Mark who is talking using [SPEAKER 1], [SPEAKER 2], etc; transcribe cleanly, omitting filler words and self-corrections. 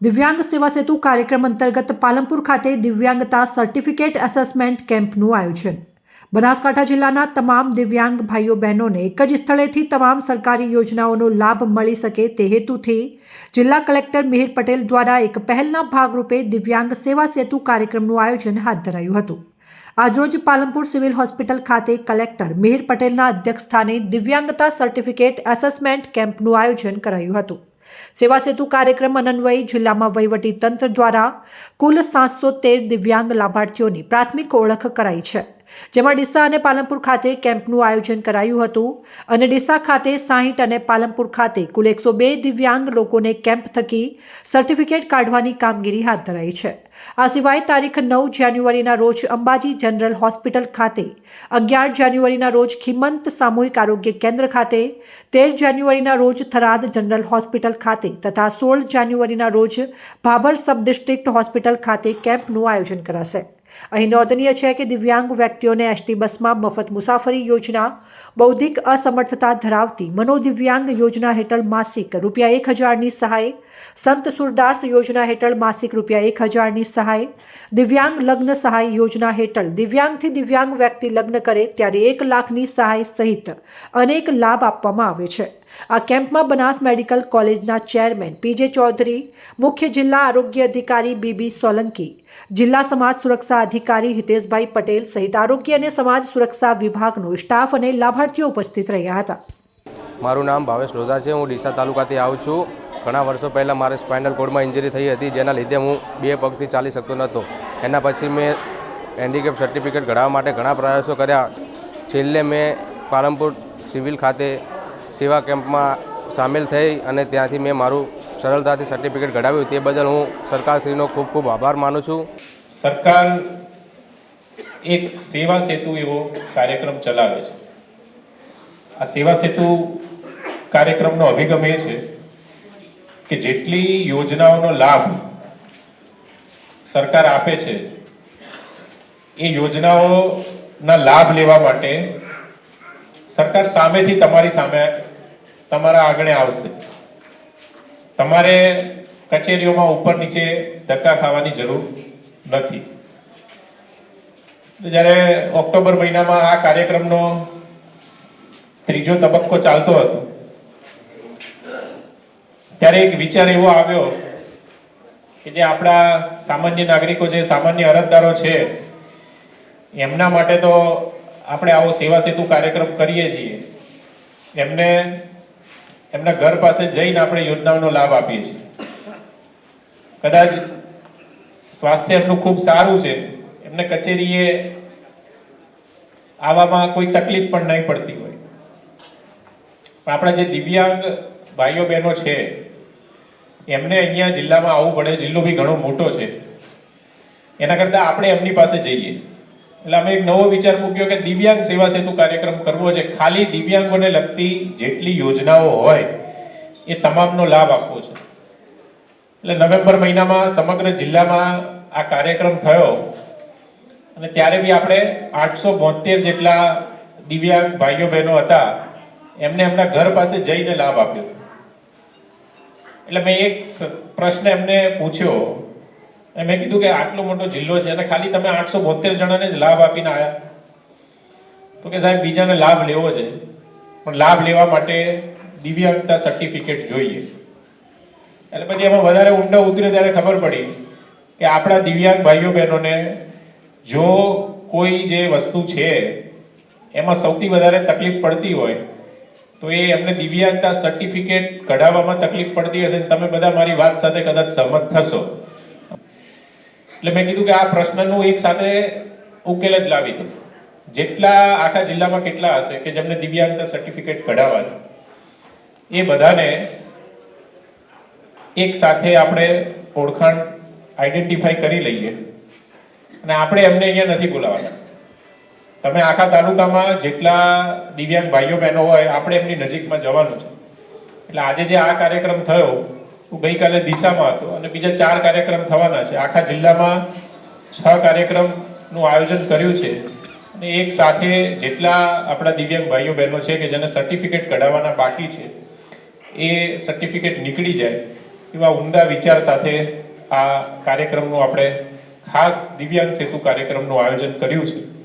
[SPEAKER 1] દિવ્યાંગ સેવા સેતુ કાર્યક્રમ અંતર્ગત પાલનપુર ખાતે દિવ્યાંગતા સર્ટિફિકેટ એસેસમેન્ટ કેમ્પનું આયોજન। બનાસકાંઠા જિલ્લાના તમામ દિવ્યાંગ ભાઈઓ બહેનોને એક જ સ્થળેથી તમામ સરકારી યોજનાઓનો લાભ મળી શકે તે હેતુથી જિલ્લા કલેક્ટર મિહિર પટેલ દ્વારા એક પહેલના ભાગરૂપે દિવ્યાંગ સેવા સેતુ કાર્યક્રમનું આયોજન હાથ ધરાયું હતું। આજરોજ પાલનપુર સિવિલ હોસ્પિટલ ખાતે કલેક્ટર મિહિર પટેલના અધ્યક્ષસ્થાને દિવ્યાંગતા સર્ટિફિકેટ એસેસમેન્ટ કેમ્પનું આયોજન કરાયું હતું। સેવા સેતુ કાર્યક્રમ અન્વયે જિલ્લામાં વહીવટી તંત્ર દ્વારા કુલ 713 દિવ્યાંગ લાભાર્થીઓની પ્રાથમિક ઓળખ કરાઈ છે, જેમાં ડીસા અને પાલનપુર ખાતે કેમ્પનું આયોજન કરાયું હતું અને ડીસા ખાતે 60 અને પાલનપુર ખાતે કુલ 102 દિવ્યાંગ લોકોને કેમ્પ થકી સર્ટિફિકેટ કાઢવાની કામગીરી હાથ ધરાઈ છે। આ સિવાય તારીખ 9 જાન્યુઆરીના રોજ અંબાજી જનરલ હોસ્પિટલ ખાતે, 11 જાન્યુઆરીના રોજ ખીમંત સામૂહિક આરોગ્ય કેન્દ્ર ખાતે, 13 જાન્યુઆરીના રોજ થરાદ જનરલ હોસ્પિટલ ખાતે તથા 16 જાન્યુઆરીના રોજ ભાભર સબ ડિસ્ટ્રિક્ટ હોસ્પિટલ ખાતે કેમ્પનું આયોજન કરાશે। અહીં નોંધનીય છે કે દિવ્યાંગ વ્યક્તિઓને એસટી બસમાં મફત મુસાફરી યોજના, બૌદ્ધિક અસમર્થતા ધરાવતી મનોદિવ્યાંગ યોજના હેઠળ માસિક ₹1000ની સહાય, સંત સુરદાસ યોજના હેઠળ માસિક ₹1000ની સહાય, દિવ્યાંગ લગ્ન સહાય યોજના હેઠળ દિવ્યાંગથી દિવ્યાંગ વ્યક્તિ લગ્ન કરે ત્યારે 1 લાખની સહાય સહિત અનેક લાભ આપવામાં આવે છે। આ કેમ્પમાં બનાસ મેડિકલ કોલેજના ચેરમેન પીજે ચૌધરી, મુખ્ય જિલ્લા આરોગ્ય અધિકારી બીબી સોલંકી, જિલ્લા સમાજ સુરક્ષા અધિકારી હિતેશભાઈ પટેલ સહિત આરોગ્ય અને સમાજ સુરક્ષા વિભાગનો સ્ટાફ અને લાભાર્થીઓ ઉપસ્થિત રહ્યા હતા।
[SPEAKER 2] મારું નામ ભાવેશ લોધા છે। હું ડીસા તાલુકાથી આવું છું। ઘણા વર્ષો પહેલાં મારે સ્પાઇનલ કોર્ડમાં ઇન્જરી થઈ હતી, જેના લીધે હું 2 પગથી ચાલી શકતો નહોતો। એના પછી મેં હેન્ડીકેપ સર્ટિફિકેટ કઢાવવા માટે ઘણા પ્રયાસો કર્યા। છેલ્લે મેં પાલનપુર સિવિલ ખાતે સેવા કેમ્પમાં સામેલ થઈ અને ત્યાંથી મેં મારું સરળતાથી સર્ટિફિકેટ કઢાવ્યું। તે બદલ હું સરકારશ્રીનો ખૂબ ખૂબ આભાર માનું છું।
[SPEAKER 3] સરકાર એક સેવા સેતુ એવો કાર્યક્રમ ચલાવે છે। આ સેવા સેતુ કાર્યક્રમનો અભિગમ એ છે કે જેટલી યોજનાઓનો લાભ સરકાર આપે છે એ યોજનાઓના લાભ લેવા માટે સરકાર સામેથી તમારા આગળ આવશે। તમારે કચેરીઓમાં ઉપર નીચે ધક્કા ખાવાની જરૂર નથી। જ્યારે ઓક્ટોબર મહિનામાં આ કાર્યક્રમનો 3જો તબક્કો ચાલતો હતો ત્યારે એક વિચાર એવો આવ્યો કે જે આપણા સામાન્ય નાગરિકો છે, સામાન્ય અરજદારો છે, એમના માટે તો આપણે આવો સેવા સેતુ કાર્યક્રમ કરીએ છીએ, એમને એમના ઘર પાસે જઈને આપણે યોજનાઓનો લાભ આપીએ છીએ। કદાચ સ્વાસ્થ્ય એમનું ખૂબ સારું છે, એમને કચેરીએ આવવામાં કોઈ તકલીફ પણ નહીં પડતી હોય, પણ આપણા જે દિવ્યાંગ ભાઈઓ બહેનો છે એમને અહીંયા જિલ્લામાં આવવું પડે। જિલ્લો બી ઘણો મોટો છે, એના કરતાં આપણે એમની પાસે જઈએ। એટલે અમે એક નવો વિચાર મૂક્યો કે દિવ્યાંગ સેવા સેતુ કાર્યક્રમ કરવો છે। ખાલી દિવ્યાંગોને લગતી જેટલી યોજનાઓ હોય એ તમામનો લાભ આપવો છે। એટલે નવેમ્બર મહિનામાં સમગ્ર જિલ્લામાં આ કાર્યક્રમ થયો અને ત્યારે બી આપણે 872 જેટલા દિવ્યાંગ ભાઈઓ બહેનો હતા, એમને એમના ઘર પાસે જઈને લાભ આપ્યો। એટલે મેં એક પ્રશ્ન એમને પૂછ્યો, મેં કીધું કે આટલો મોટો જિલ્લો છે અને ખાલી તમે 872 જણાને જ લાભ આપીને આવ્યા? તો કે સાહેબ બીજાને લાભ લેવો છે, પણ લાભ લેવા માટે દિવ્યાંગતા સર્ટિફિકેટ જોઈએ। એટલે પછી એમાં વધારે ઊંડા ઉતર્યો ત્યારે ખબર પડી કે આપણા દિવ્યાંગ ભાઈઓ બહેનોને જો કોઈ જે વસ્તુ છે એમાં સૌથી વધારે તકલીફ પડતી હોય તો એ એમને દિવ્યાંગતા સર્ટિફિકેટ કઢાવવામાં તકલીફ પડતી હશે। તમે બધા મારી વાત સાથે કદાચ સહમત થશો। એટલે મેં કીધું કે આ પ્રશ્નનું એક સાથે ઉકેલ જ લાવી દો। જેટલા આખા જિલ્લામાં કેટલા હશે કે જેમને દિવ્યાંગતા સર્ટિફિકેટ કઢાવવા છે, એ બધાને એક સાથે આપણે ઓળખાણ આઈડેન્ટિફાઈ કરી લઈએ અને આપણે એમને અહીંયા નથી બોલાવવાના। તમે આખા તાલુકામાં જેટલા દિવ્યાંગ ભાઈઓ બહેનો હોય આપણે એમની નજીકમાં જવાનું છે। એટલે આજે જે આ કાર્યક્રમ થયો, હું ગઈકાલે દિશામાં હતો અને બીજા 4 કાર્યક્રમ થવાના છે। આખા જિલ્લામાં 6 કાર્યક્રમનું આયોજન કર્યું છે અને એક સાથે જેટલા આપણા દિવ્યાંગ ભાઈઓ બહેનો છે કે જેને સર્ટિફિકેટ કઢાવવાના બાકી છે એ સર્ટિફિકેટ નીકળી જાય એવા ઉમદા વિચાર સાથે આ કાર્યક્રમનું આપણે ખાસ દિવ્યાંગ સેતુ કાર્યક્રમનું આયોજન કર્યું છે.